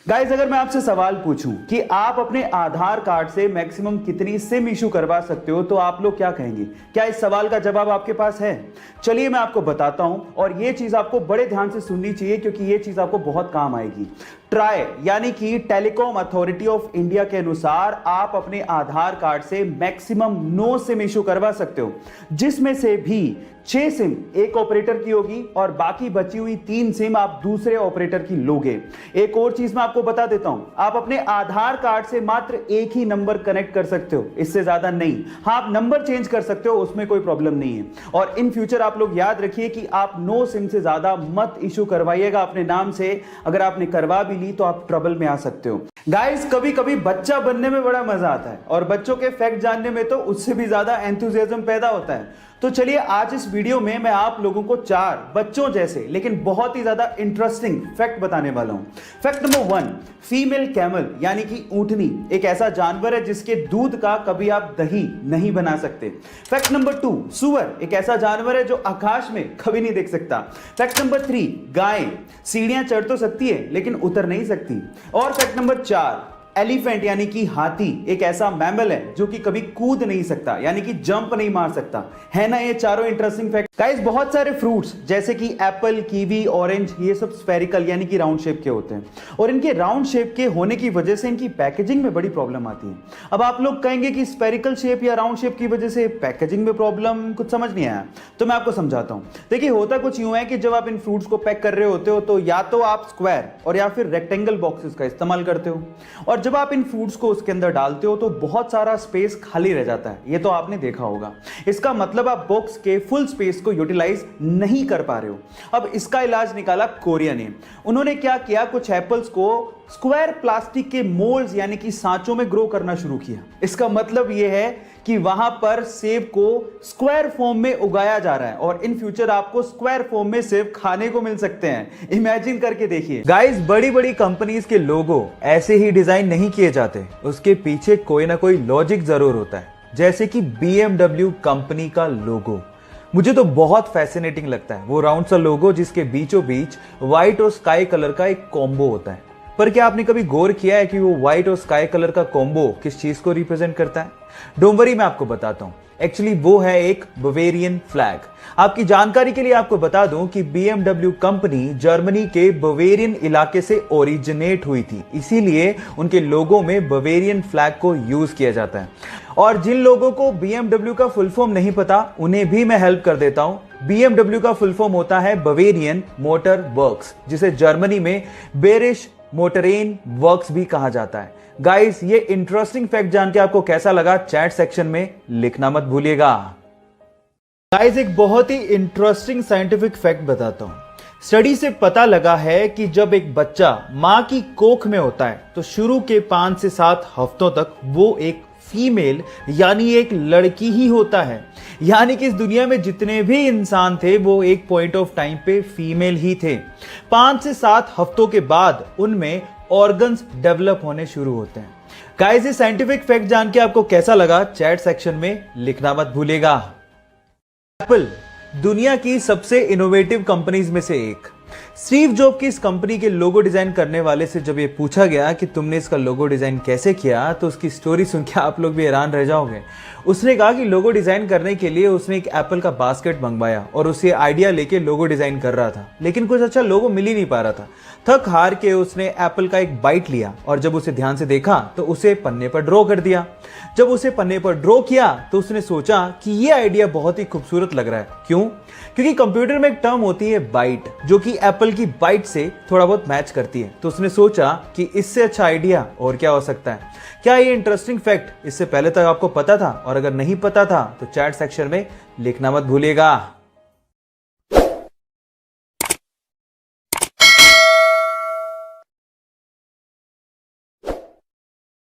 Guys, अगर मैं आपसे सवाल पूछूं कि आप अपने आधार कार्ड से मैक्सिमम कितनी सिम इशू करवा सकते हो तो आप लोग क्या कहेंगे? क्या इस सवाल का जवाब आपके पास है? चलिए मैं आपको बताता हूं, और ये चीज आपको बड़े ध्यान से सुननी चाहिए क्योंकि ये चीज आपको बहुत काम आएगी। ट्राई यानी कि टेलीकॉम अथॉरिटी ऑफ इंडिया के अनुसार आप अपने आधार कार्ड से मैक्सिमम 9 सिम इशू करवा सकते हो, जिसमें से भी 6 सिम एक ऑपरेटर की होगी और बाकी बची हुई 3 सिम आप दूसरे ऑपरेटर की लोगे। एक और चीज मैं आपको बता देता हूं, आप अपने आधार कार्ड से मात्र एक ही नंबर कनेक्ट कर सकते हो, इससे ज्यादा नहीं। हाँ, आप नंबर चेंज कर सकते हो, उसमें कोई प्रॉब्लम नहीं है। और इन फ्यूचर आप लोग याद रखिए कि आप 9 सिम से ज्यादा मत इशू करवाइएगा अपने नाम से। अगर आपने करवा भी ली तो आप ट्रबल में आ सकते हो। गाइस, कभी कभी बच्चा बनने में बड़ा मजा आता है और बच्चों के फैक्ट जानने में तो उससे भी ज्यादा एंथुसियाज्म पैदा होता है। तो चलिए आज इस वीडियो में मैं आप लोगों को 4 बच्चों जैसे लेकिन बहुत ही ज्यादा इंटरेस्टिंग फैक्ट बताने वाला हूं। फैक्ट नंबर 1, फीमेल कैमल यानी कि ऊंटनी एक ऐसा जानवर है जिसके दूध का कभी आप दही नहीं बना सकते। फैक्ट नंबर 2, सुअर एक ऐसा जानवर है जो आकाश में कभी नहीं देख सकता। फैक्ट नंबर 3, गाय सीढ़ियां चढ़ तो सकती है लेकिन उतर नहीं सकती। और फैक्ट नंबर 4, एलिफेंट यानी कि हाथी एक ऐसा मैमल है जो कि कभी कूद नहीं सकता, यानी कि जंप नहीं मार सकता। है ना ये चारों इंटरेस्टिंग फैक्ट? गाइस, बहुत सारे फ्रूट्स जैसे कि एप्पल, कीवी, ऑरेंज ये सब स्फेरिकल यानी कि राउंड शेप के होते हैं, और इनके राउंड शेप के होने की वजह से इनकी पैकेजिंग में बड़ी प्रॉब्लम आती है। अब आप लोग कहेंगे कि स्फेरिकल शेप या राउंड शेप की वजह से पैकेजिंग में प्रॉब्लम, कुछ समझ नहीं आया तो मैं आपको समझाता हूं। देखिए, होता कुछ यूं है कि जब आप इन फ्रूट्स को पैक कर रहे होते हो तो या तो आप स्क्वायर और या फिर रेक्टेंगल बॉक्सेस का इस्तेमाल करते हो, और जब आप इन फ्रूट्स को उसके अंदर डालते हो तो बहुत सारा स्पेस खाली रह जाता है। ये तो आपने देखा होगा। इसका मतलब आप बॉक्स के फुल स्पेस को यूटिलाइज नहीं कर पा रहे हो। अब इसका इलाज निकाला कोरिया ने। उन्होंने क्या किया, कुछ एप्पल्स को स्क्वायर प्लास्टिक के मोल्ड्स यानी कि सांचों में ग्रो करना शुरू किया। इसका मतलब यह है कि वहां पर सेब को स्क्वायर फॉर्म में उगाया जा रहा है और इन फ्यूचर आपको स्क्वायर फॉर्म में सेब खाने को मिल सकते हैं। इमेजिन करके देखिए। गाइस, बड़ी बड़ी कंपनीज के लोगो ऐसे ही डिजाइन नहीं किए जाते, उसके पीछे कोई ना कोई लॉजिक जरूर होता है। जैसे कि BMW कंपनी का लोगो मुझे तो बहुत फैसिनेटिंग लगता है। वो राउंड सा लोगो जिसके बीचों बीच व्हाइट और स्काई कलर का एक कॉम्बो होता है। पर क्या आपने कभी गौर किया है कि वो व्हाइट और स्काई कलर का कॉम्बो किस चीज को रिप्रेजेंट करता है? डोंट वरी, मैं आपको बताता हूं। एक्चुअली वो है एक बवेरियन फ्लैग। आपकी जानकारी के लिए आपको बता दूं कि BMW कंपनी जर्मनी के बवेरियन इलाके से ओरिजिनेट हुई थी, इसीलिए उनके लोगों में बवेरियन फ्लैग को यूज किया जाता है। और जिन लोगों को BMW का फुल फॉर्म नहीं पता उन्हें भी मैं हेल्प कर देता हूं। BMW का फुल फॉर्म होता है बवेरियन मोटर वर्क्स, जिसे जर्मनी में बेरिश मोटरेन वर्क्स भी कहा जाता है। गाइस, ये इंटरेस्टिंग फैक्ट जान के आपको कैसा लगा चैट सेक्शन में लिखना मत भूलिएगा। गाइस, एक बहुत ही इंटरेस्टिंग साइंटिफिक फैक्ट बताता हूं। स्टडी से पता लगा है कि जब एक बच्चा मां की कोख में होता है तो शुरू के 5 से 7 हफ्तों तक वो एक फीमेल यानी एक लड़की ही होता है। यानी कि इस दुनिया में जितने भी इंसान थे वो एक पॉइंट ऑफ टाइम पे फीमेल ही थे। 5 से 7 हफ्तों के बाद उनमें ऑर्गन्स डेवलप होने शुरू होते हैं। गाइस, ये साइंटिफिक फैक्ट जान के आपको कैसा लगा चैट सेक्शन में लिखना मत भूलिएगा। एप्पल दुनिया की सबसे इनोवेटिव कंपनीज में से एक। स्टीव जॉब की इस कंपनी के लोगो डिजाइन करने वाले से जब ये पूछा गया कि तुमने इसका लोगो डिजाइन कैसे किया तो उसकी स्टोरी सुन के आप लोग भी हैरान रह जाओगे। उसने कहा कि लोगो डिजाइन करने के लिए उसने एक एप्पल का बास्केट मंगवाया और उसे आइडिया लेके लोगो डिजाइन कर रहा था, लेकिन कुछ अच्छा लोगो मिल ही नहीं पा रहा था। थक हार के उसने एप्पल का एक बाइट लिया और जब उसे ध्यान से देखा तो उसे पन्ने पर ड्रॉ कर दिया। जब उसे पन्ने पर ड्रॉ किया तो उसने सोचा कि यह आइडिया बहुत ही खूबसूरत लग रहा है। क्यों? क्योंकि कंप्यूटर में एक टर्म होती है बाइट, जो कि एप्पल की बाइट से थोड़ा बहुत मैच करती है। तो उसने सोचा कि इससे अच्छा आइडिया और क्या हो सकता है। क्या ये इंटरेस्टिंग फैक्ट इससे पहले तक आपको पता था? और अगर नहीं पता था तो चैट सेक्शन में लिखना मत भूलिएगा।